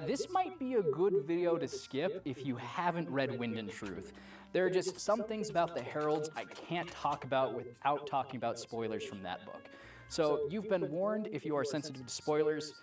This might be a good video to skip if you haven't read Wind and Truth. There are just some things about the Heralds I can't talk about without talking about spoilers from that book. So you've been warned. If you are sensitive to spoilers,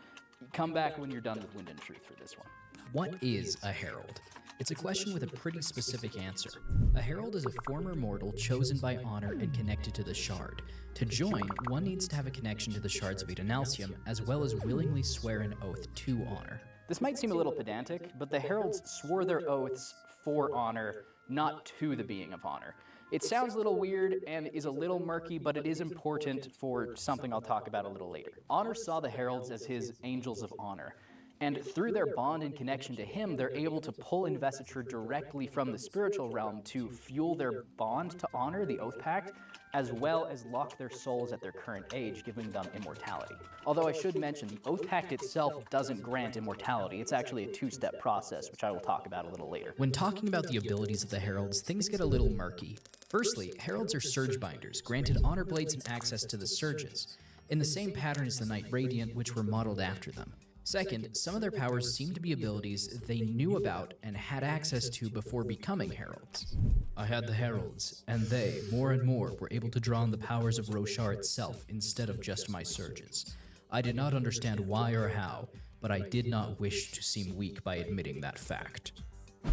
come back when you're done with Wind and Truth for this one. What is a herald? It's a question with a pretty specific answer. A herald is a former mortal chosen by honor and connected to the shard. To join, one needs to have a connection to the shards of Adenalcium, as well as willingly swear an oath to honor. This might seem a little pedantic, but the heralds swore their oaths for honor, not to the being of honor. It sounds a little weird and is a little murky, but it is important for something I'll talk about a little later. Honor saw the heralds as his angels of honor. And through their bond and connection to him, they're able to pull investiture directly from the spiritual realm to fuel their bond to honor, the Oath Pact, as well as lock their souls at their current age, giving them immortality. Although I should mention, the Oath Pact itself doesn't grant immortality. It's actually a two-step process, which I will talk about a little later. When talking about the abilities of the heralds, things get a little murky. Firstly, heralds are surge binders, granted honor blades and access to the surges, in the same pattern as the Knight Radiant, which were modeled after them. Second, some of their powers seem to be abilities they knew about and had access to before becoming heralds. I had the heralds, and they, more and more, were able to draw on the powers of Roshar itself instead of just my surges. I did not understand why or how, but I did not wish to seem weak by admitting that fact.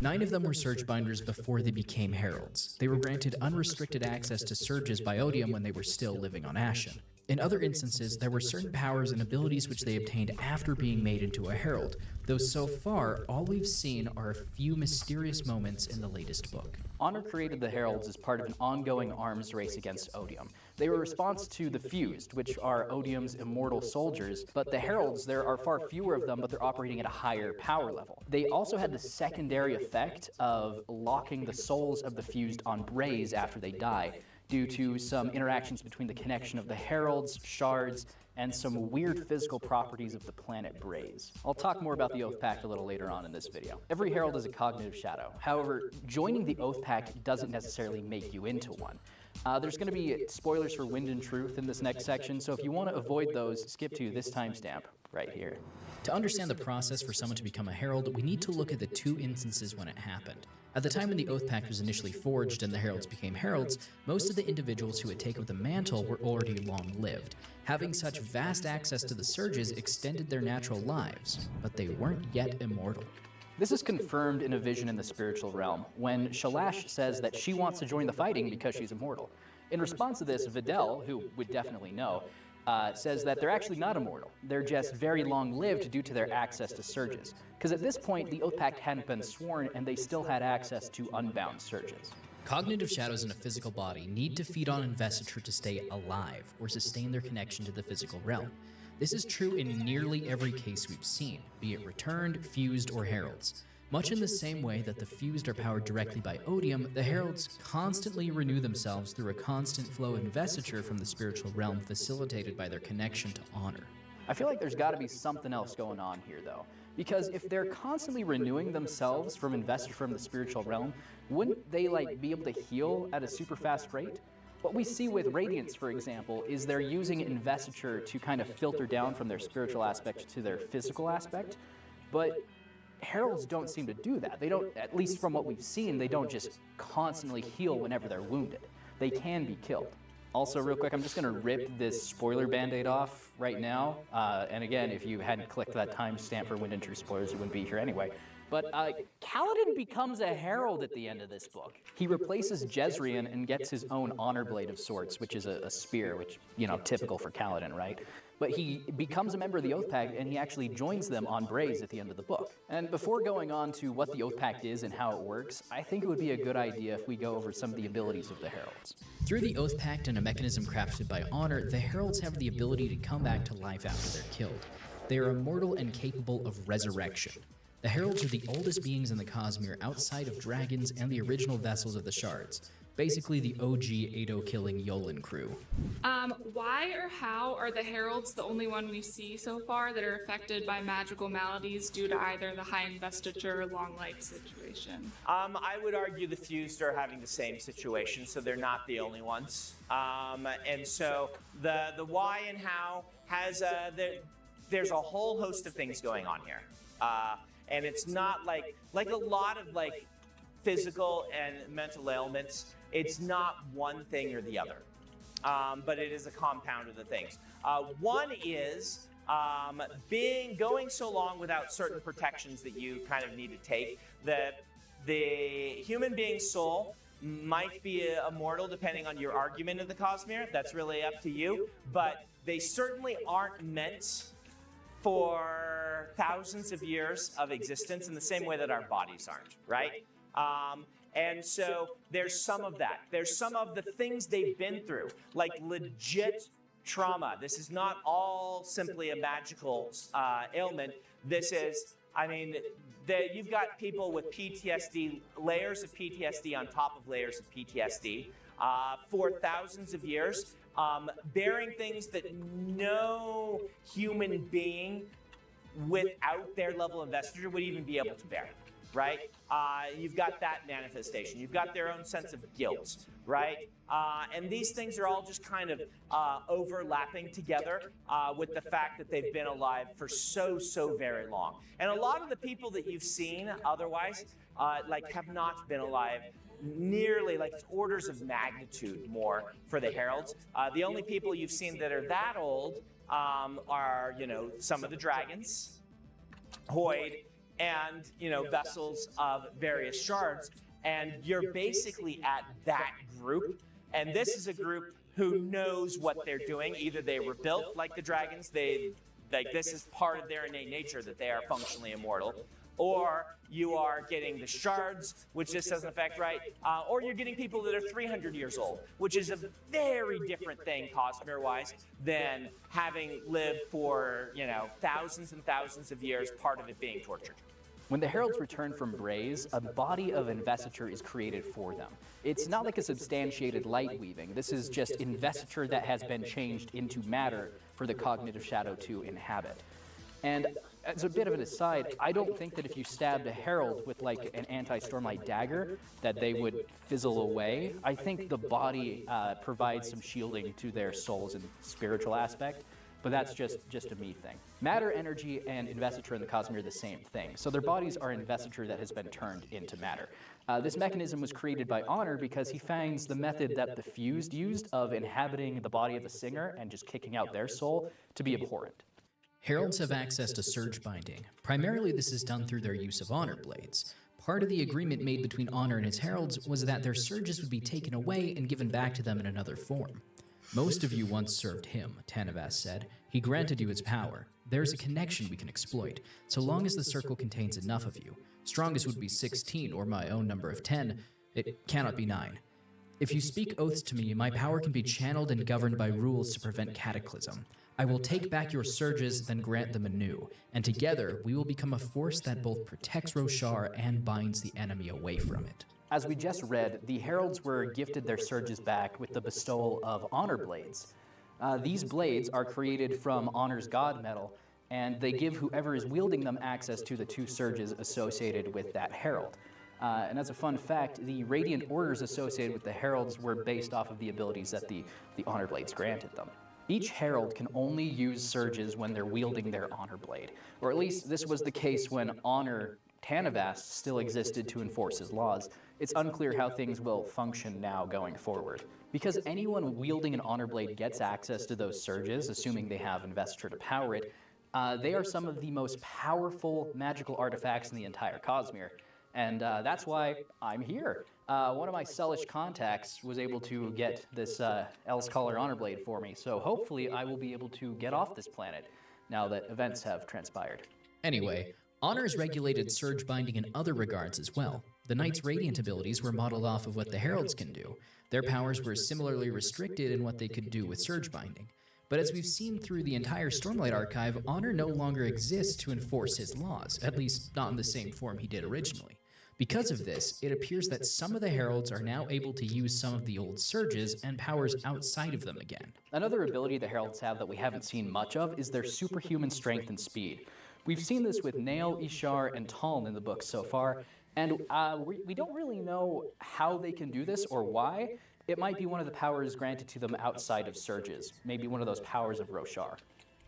9 of them were surge binders before they became heralds. They were granted unrestricted access to surges by Odium when they were still living on Ashen. In other instances, there were certain powers and abilities which they obtained after being made into a herald, though so far, all we've seen are a few mysterious moments in the latest book. Honor created the heralds as part of an ongoing arms race against Odium. They were a response to the Fused, which are Odium's immortal soldiers, but the heralds, there are far fewer of them, but they're operating at a higher power level. They also had the secondary effect of locking the souls of the Fused on Braze after they die, due to some interactions between the connection of the heralds, shards, and some weird physical properties of the planet Braze. I'll talk more about the Oath Pact a little later on in this video. Every herald is a cognitive shadow. However, joining the Oath Pact doesn't necessarily make you into one. There's going to be spoilers for Wind and Truth in this next section, so if you want to avoid those, skip to this timestamp right here. To understand the process for someone to become a herald, we need to look at the 2 instances when it happened. At the time when the Oath Pact was initially forged and the heralds became heralds, most of the individuals who would take up the mantle were already long-lived. Having such vast access to the surges extended their natural lives, but they weren't yet immortal. This is confirmed in a vision in the spiritual realm, when Shalash says that she wants to join the fighting because she's immortal. In response to this, Videl, who would definitely know, says that they're actually not immortal. They're just very long-lived due to their access to surges. Because at this point, the Oath Pact hadn't been sworn, and they still had access to unbound surges. Cognitive shadows in a physical body need to feed on investiture to stay alive, or sustain their connection to the physical realm. This is true in nearly every case we've seen, be it returned, fused, or heralds. Much in the same way that the fused are powered directly by Odium, the heralds constantly renew themselves through a constant flow of investiture from the spiritual realm facilitated by their connection to honor. I feel like there's got to be something else going on here, though. Because if they're constantly renewing themselves from investiture from the spiritual realm, wouldn't they be able to heal at a super fast rate? What we see with Radiance, for example, is they're using investiture to kind of filter down from their spiritual aspect to their physical aspect, but heralds don't seem to do that. They don't, at least from what we've seen, they don't just constantly heal whenever they're wounded. They can be killed. Also, real quick, I'm just going to rip this spoiler band-aid off right now. And again, if you hadn't clicked that timestamp for Wind and Truth spoilers, it wouldn't be here anyway. But Kaladin becomes a herald at the end of this book. He replaces Jezrien and gets his own honor blade of sorts, which is a spear, which, typical for Kaladin, right? But he becomes a member of the Oath Pact, and he actually joins them on Braze at the end of the book. And before going on to what the Oath Pact is and how it works, I think it would be a good idea if we go over some of the abilities of the heralds. Through the Oath Pact and a mechanism crafted by honor, the heralds have the ability to come back to life after they're killed. They are immortal and capable of resurrection. The heralds are the oldest beings in the Cosmere outside of dragons and the original vessels of the shards. Basically the OG Ado-killing Yolan crew. Why or how are the heralds the only one we see so far that are affected by magical maladies due to either the high investiture or long life situation? I would argue the fused are having the same situation, so they're not the only ones. And so the why and how has there's a whole host of things going on here. And it's not like a lot of like physical and mental ailments. It's not one thing or the other, but it is a compound of the things. One is going so long without certain protections that you kind of need to take. That the human being's soul might be immortal depending on your argument of the Cosmere. That's really up to you. But they certainly aren't meant for thousands of years of existence in the same way that our bodies aren't, right? And so there's some of that. There's some of the things they've been through, like legit trauma. This is not all simply a magical ailment. This is, I mean, you've got people with PTSD, layers of PTSD on top of layers of PTSD for thousands of years, bearing things that no human being without their level of investiture would even be able to bear, right? You've got that manifestation. You've got their own sense of guilt, right? And these things are all just kind of overlapping together with the fact that they've been alive for so very long. And a lot of the people that you've seen otherwise like have not been alive nearly, like it's orders of magnitude more for the heralds. The only people you've seen that are that old are, you know, some of the dragons, Hoid, and, you know, vessels of various shards. And you're basically at that group. And this is a group who knows what they're doing. Either they were built like the dragons, this is part of their innate nature that they are functionally immortal. Or you are getting the shards, which this doesn't affect, right? Or you're getting people that are 300 years old, which is a very different thing, Cosmere-wise, than having lived for, you know, thousands and thousands of years, part of it being tortured. When the heralds return from Braze, a body of investiture is created for them. It's not like a substantiated light weaving. This is just investiture that has been changed into matter for the cognitive shadow to inhabit. And as a bit of an aside, I don't think that if you stabbed a herald with like an anti-stormlight dagger that they would fizzle away. I think the body provides some shielding to their souls and spiritual aspect. But that's just a me thing. Matter, energy, and investiture in the Cosmere are the same thing. So their bodies are investiture that has been turned into matter. This mechanism was created by Honor because he finds the method that the Fused used of inhabiting the body of the singer and just kicking out their soul to be abhorrent. Heralds have access to surge binding. Primarily, this is done through their use of honor blades. Part of the agreement made between Honor and his heralds was that their surges would be taken away and given back to them in another form. Most of you once served him, Tanavas said. He granted you its power. There's a connection we can exploit, so long as the circle contains enough of you. Strongest would be 16, or my own number of 10. It cannot be 9. If you speak oaths to me, my power can be channeled and governed by rules to prevent cataclysm. I will take back your surges, then grant them anew, and together we will become a force that both protects Roshar and binds the enemy away from it. As we just read, the heralds were gifted their surges back with the bestowal of honor blades. These blades are created from Honor's god metal, and they give whoever is wielding them access to the 2 surges associated with that herald. And as a fun fact, the radiant orders associated with the heralds were based off of the abilities that the honor blades granted them. Each herald can only use surges when they're wielding their honor blade, or at least this was the case when Honor Tanavas still existed to enforce his laws. It's unclear how things will function now going forward. Because anyone wielding an honor blade gets access to those surges, assuming they have investiture to power it, they are some of the most powerful magical artifacts in the entire Cosmere. And that's why I'm here. One of my Sellish contacts was able to get this Else Caller honor blade for me, so hopefully I will be able to get off this planet now that events have transpired. Anyway, Honor's regulated surge binding in other regards as well. The Knight's Radiant abilities were modeled off of what the Heralds can do. Their powers were similarly restricted in what they could do with surge binding. But as we've seen through the entire Stormlight archive, Honor no longer exists to enforce his laws, at least not in the same form he did originally. Because of this, it appears that some of the Heralds are now able to use some of the old surges and powers outside of them again. Another ability the Heralds have that we haven't seen much of is their superhuman strength and speed. We've seen this with Nail, Ishar, and Taln in the books so far, and we don't really know how they can do this or why. It might be one of the powers granted to them outside of surges, maybe one of those powers of Roshar.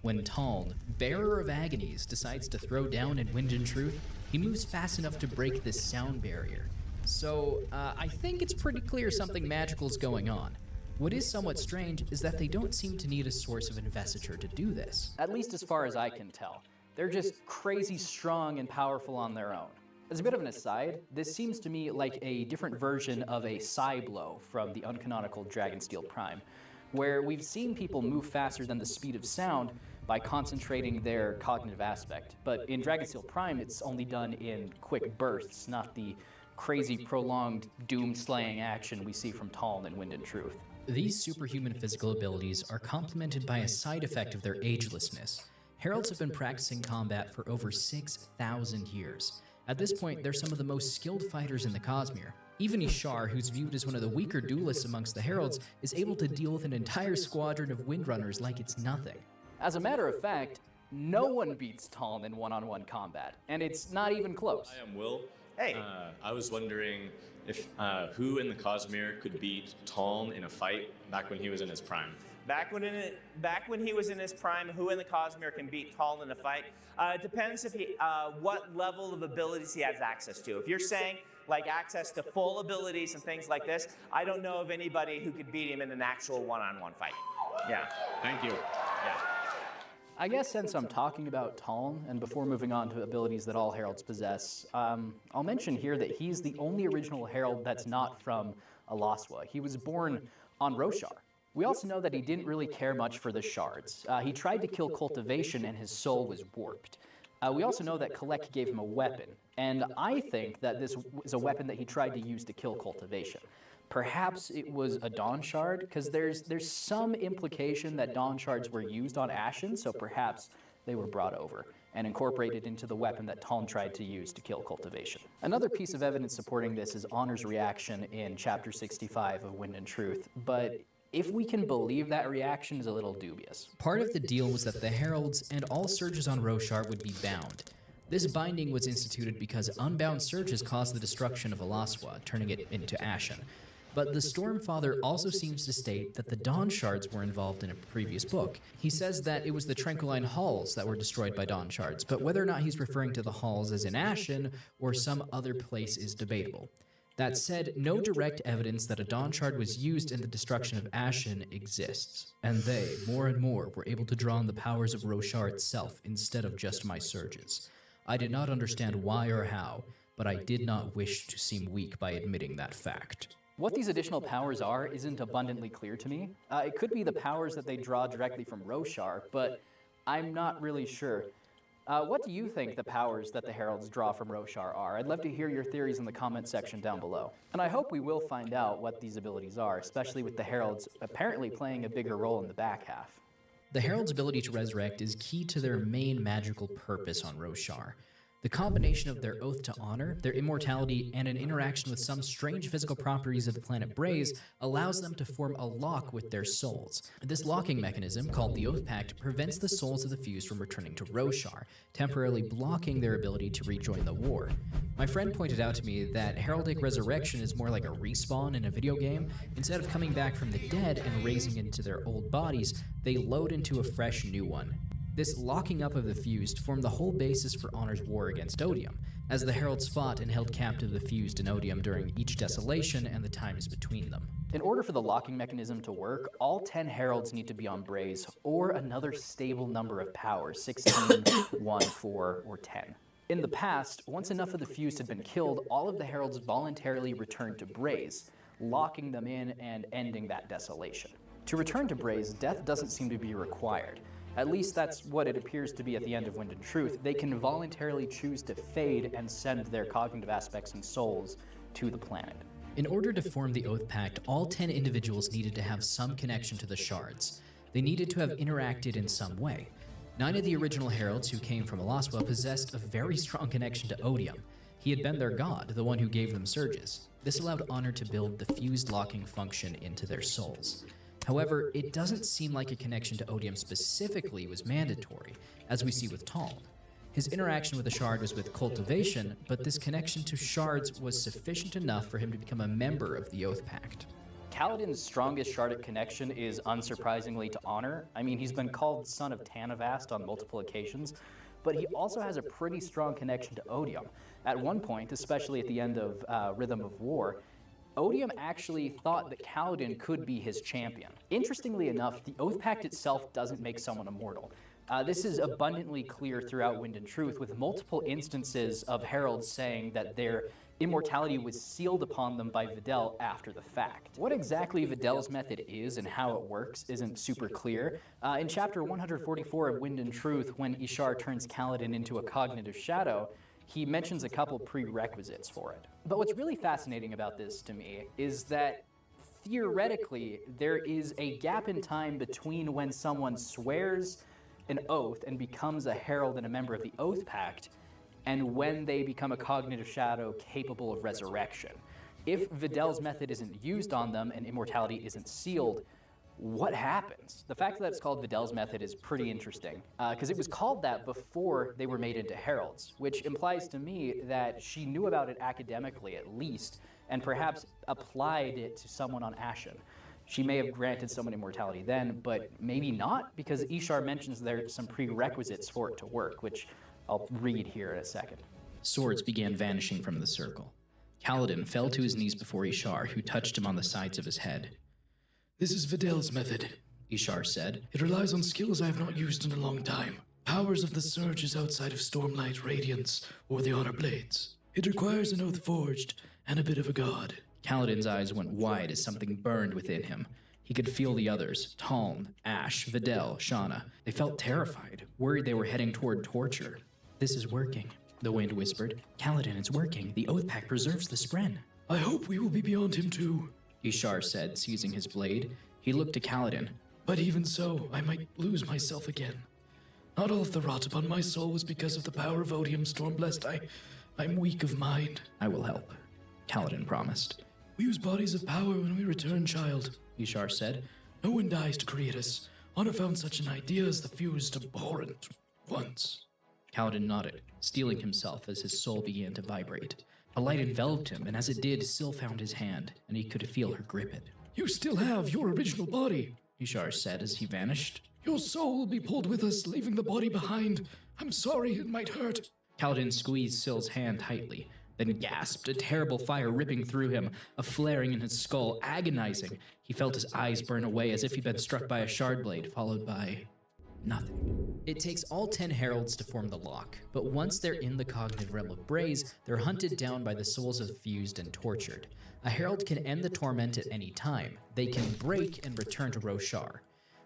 When Taln, bearer of agonies, decides to throw down in Wind and Truth, he moves fast enough to break this sound barrier. So, I think it's pretty clear something magical's going on. What is somewhat strange is that they don't seem to need a source of investiture to do this. At least as far as I can tell. They're just crazy strong and powerful on their own. As a bit of an aside, this seems to me like a different version of a Psy Blow from the uncanonical Dragonsteel Prime, where we've seen people move faster than the speed of sound by concentrating their cognitive aspect. But in Dragonsteel Prime, it's only done in quick bursts, not the crazy prolonged doom-slaying action we see from Taln in Wind and Truth. These superhuman physical abilities are complemented by a side effect of their agelessness. Heralds have been practicing combat for over 6,000 years. At this point, they're some of the most skilled fighters in the Cosmere. Even Ishar, who's viewed as one of the weaker duelists amongst the Heralds, is able to deal with an entire squadron of Windrunners like it's nothing. As a matter of fact, no one beats Taln in one-on-one combat, and it's not even close. I am Will. Hey. I was wondering if who in the Cosmere could beat Taln in a fight back when he was in his prime. Back when he was in his prime, who in the Cosmere can beat Taln in a fight? It depends if what level of abilities he has access to. If you're saying like access to full abilities and things like this, I don't know of anybody who could beat him in an actual one-on-one fight. Yeah. Thank you. Yeah. I guess since I'm talking about Taln, and before moving on to abilities that all Heralds possess, I'll mention here that he's the only original Herald that's not from Alaswa. He was born on Roshar. We also know that he didn't really care much for the shards. He tried to kill cultivation and his soul was warped. We also know that Kalek gave him a weapon, and I think that this was a weapon that he tried to use to kill cultivation. Perhaps it was a Dawn Shard, because there's some implication that Dawn Shards were used on Ashen, so perhaps they were brought over and incorporated into the weapon that Taln tried to use to kill cultivation. Another piece of evidence supporting this is Honor's reaction in Chapter 65 of Wind and Truth, but if we can believe that reaction is a little dubious. Part of the deal was that the Heralds and all surges on Roshar would be bound. This binding was instituted because unbound surges caused the destruction of Alaswa, turning it into Ashen. But the Stormfather also seems to state that the Dawn Shards were involved in a previous book. He says that it was the Tranquiline Halls that were destroyed by Dawn Shards, but whether or not he's referring to the halls as in Ashen or some other place is debatable. That said, no direct evidence that a Dawn Shard was used in the destruction of Ashen exists, and they, more and more, were able to draw on the powers of Roshar itself instead of just my surges. I did not understand why or how, but I did not wish to seem weak by admitting that fact. What these additional powers are isn't abundantly clear to me. It could be the powers that they draw directly from Roshar, but I'm not really sure. What do you think the powers that the Heralds draw from Roshar are? I'd love to hear your theories in the comment section down below. And I hope we will find out what these abilities are, especially with the Heralds apparently playing a bigger role in the back half. The Herald's ability to resurrect is key to their main magical purpose on Roshar. The combination of their oath to honor, their immortality, and an interaction with some strange physical properties of the planet Braze allows them to form a lock with their souls. This locking mechanism, called the Oath Pact, prevents the souls of the fused from returning to Roshar, temporarily blocking their ability to rejoin the war. My friend pointed out to me that heraldic resurrection is more like a respawn in a video game. Instead of coming back from the dead and raising into their old bodies, they load into a fresh new one. This locking up of the fused formed the whole basis for Honor's war against Odium, as the Heralds fought and held captive the fused and Odium during each desolation and the times between them. In order for the locking mechanism to work, all 10 Heralds need to be on Braze, or another stable number of powers, 16, 1, 4, or 10. In the past, once enough of the fused had been killed, all of the Heralds voluntarily returned to Braze, locking them in and ending that desolation. To return to Braze, death doesn't seem to be required. At least that's what it appears to be at the end of Wind and Truth. They can voluntarily choose to fade and send their cognitive aspects and souls to the planet. In order to form the Oath Pact, all 10 individuals needed to have some connection to the shards. They needed to have interacted in some way. 9 of the original Heralds who came from Alaswa possessed a very strong connection to Odium. He had been their god, the one who gave them surges. This allowed Honor to build the fused locking function into their souls. However, it doesn't seem like a connection to Odium specifically was mandatory, as we see with Taln. His interaction with the shard was with cultivation, but this connection to shards was sufficient enough for him to become a member of the Oath Pact. Kaladin's strongest Shardic connection is unsurprisingly to honor. I mean, he's been called Son of Tanavast on multiple occasions, but he also has a pretty strong connection to Odium. At one point, especially at the end of Rhythm of War, Odium actually thought that Kaladin could be his champion. Interestingly enough, the Oath Pact itself doesn't make someone immortal. This is abundantly clear throughout Wind and Truth, with multiple instances of heralds saying that their immortality was sealed upon them by Videl after the fact. What exactly Videl's method is and how it works isn't super clear. In chapter 144 of Wind and Truth, when Ishar turns Kaladin into a cognitive shadow, he mentions a couple prerequisites for it. But what's really fascinating about this to me is that theoretically there is a gap in time between when someone swears an oath and becomes a herald and a member of the Oath Pact and when they become a cognitive shadow capable of resurrection. If Videl's method isn't used on them and immortality isn't sealed, what happens? The fact that it's called Videl's method is pretty interesting, because it was called that before they were made into heralds, which implies to me that she knew about it academically at least, and perhaps applied it to someone on Ashen. She may have granted someone immortality then, but maybe not, because Ishar mentions there's some prerequisites for it to work, which I'll read here in a second. Swords began vanishing from the circle. Kaladin fell to his knees before Ishar, who touched him on the sides of his head. This is Videl's method, Ishar said. It relies on skills I have not used in a long time. Powers of the Surge is outside of Stormlight Radiance or the Honor Blades. It requires an oath forged and a bit of a god. Kaladin's eyes went wide as something burned within him. He could feel the others, Taln, Ash, Videl, Shauna. They felt terrified, worried they were heading toward torture. This is working, the wind whispered. Kaladin, it's working. The Oath Pact preserves the Spren. I hope we will be beyond him too, Ishar said, seizing his blade. He looked to Kaladin. But even so, I might lose myself again. Not all of the rot upon my soul was because of the power of Odium Stormblessed. I'm weak of mind. I will help, Kaladin promised. We use bodies of power when we return, child, Ishar said. No one dies to create us. Honor found such an idea as the fused abhorrent once. Kaladin nodded, steeling himself as his soul began to vibrate. A light enveloped him, and as it did, Syl found his hand, and he could feel her grip it. You still have your original body, Ishar said as he vanished. Your soul will be pulled with us, leaving the body behind. I'm sorry, it might hurt. Kaladin squeezed Syl's hand tightly, then gasped, a terrible fire ripping through him, a flaring in his skull, agonizing. He felt his eyes burn away as if he'd been struck by a shard blade, followed by nothing. It takes all 10 heralds to form the lock, but once they're in the cognitive realm of Braze, they're hunted down by the souls of the fused and tortured. A herald can end the torment at any time. They can break and return to Roshar.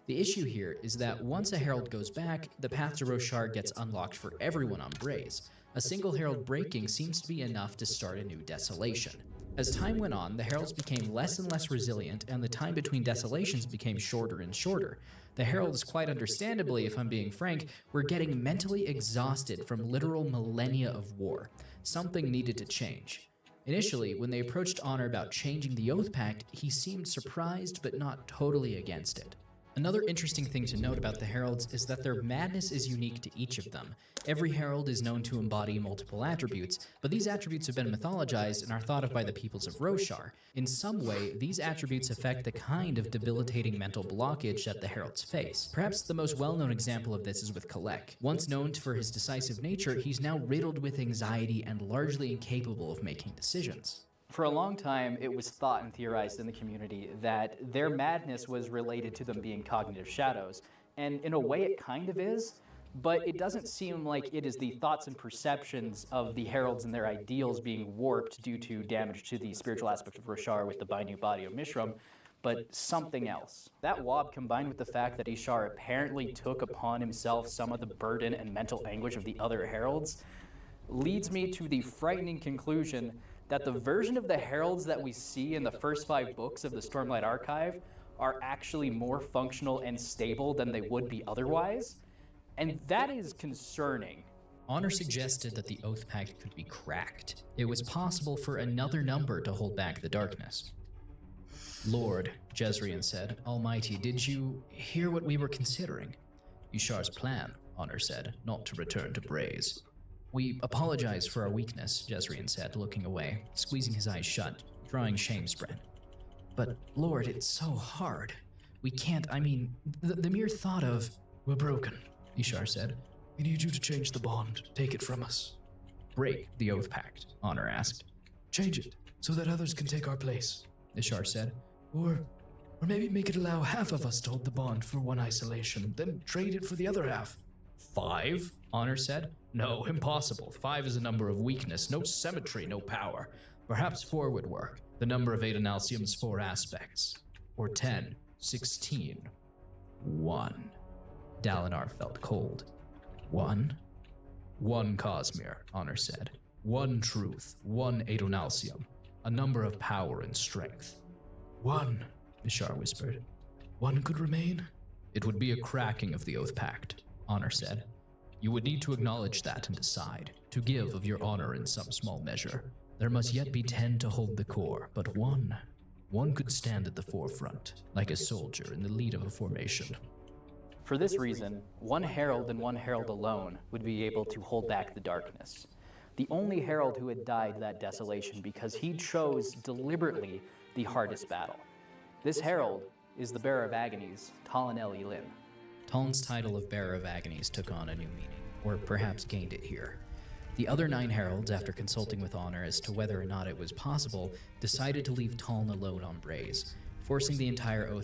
The issue here is that once a herald goes back, the path to Roshar gets unlocked for everyone on Braze. A single herald breaking seems to be enough to start a new desolation. As time went on, the heralds became less and less resilient, and the time between desolations became shorter and shorter. The heralds, quite understandably, if I'm being frank, were getting mentally exhausted from literal millennia of war. Something needed to change. Initially, when they approached Honor about changing the Oath Pact, he seemed surprised but not totally against it. Another interesting thing to note about the heralds is that their madness is unique to each of them. Every herald is known to embody multiple attributes, but these attributes have been mythologized and are thought of by the peoples of Roshar. In some way, these attributes affect the kind of debilitating mental blockage that the heralds face. Perhaps the most well-known example of this is with Kalek. Once known for his decisive nature, he's now riddled with anxiety and largely incapable of making decisions. For a long time, it was thought and theorized in the community that their madness was related to them being cognitive shadows. And in a way, it kind of is, but it doesn't seem like it is the thoughts and perceptions of the heralds and their ideals being warped due to damage to the spiritual aspect of Roshar with the Binu body of Mishram, but something else. That wob, combined with the fact that Ishar apparently took upon himself some of the burden and mental anguish of the other heralds, leads me to the frightening conclusion that the version of the heralds that we see in the first 5 books of the Stormlight Archive are actually more functional and stable than they would be otherwise, and that is concerning. Honor suggested that the Oath Pact could be cracked. It was possible for another number to hold back the darkness. Lord, Jezrien said, Almighty, did you hear what we were considering? Ishar's plan, Honor said, not to return to Braze. We apologize for our weakness, Jezrien said, looking away, squeezing his eyes shut, drawing shame spread. But, Lord, it's so hard. We can't, the mere thought of... We're broken. Ishar said. We need you to change the bond. Take it from us. Break the Oath Pact, Honor asked. Change it, so that others can take our place. Ishar said. Or maybe make it allow half of us to hold the bond for one isolation, then trade it for the other half. 5? Honor said. No, impossible. 5 is a number of weakness, no symmetry, no power. Perhaps 4 would work. The number of Adonalsium's 4 aspects. Or 10, 16. 1. Dalinar felt cold. 1? 1 Cosmere, Honor said. 1 truth, 1 Adonalsium. A number of power and strength. 1, Ishar whispered. 1 could remain? It would be a cracking of the Oath Pact, Honor said. You would need to acknowledge that and decide, to give of your honor in some small measure. There must yet be 10 to hold the core, but 1 could stand at the forefront, like a soldier in the lead of a formation. For this reason, 1 herald and 1 herald alone would be able to hold back the darkness. The only herald who had died that desolation because he chose deliberately the hardest battle. This herald is the Bearer of Agonies, Talanel Elin. Talon's title of Bearer of Agonies took on a new meaning, or perhaps gained it here. The other 9 heralds, after consulting with Honor as to whether or not it was possible, decided to leave Talon alone on Braze, forcing the entire Oath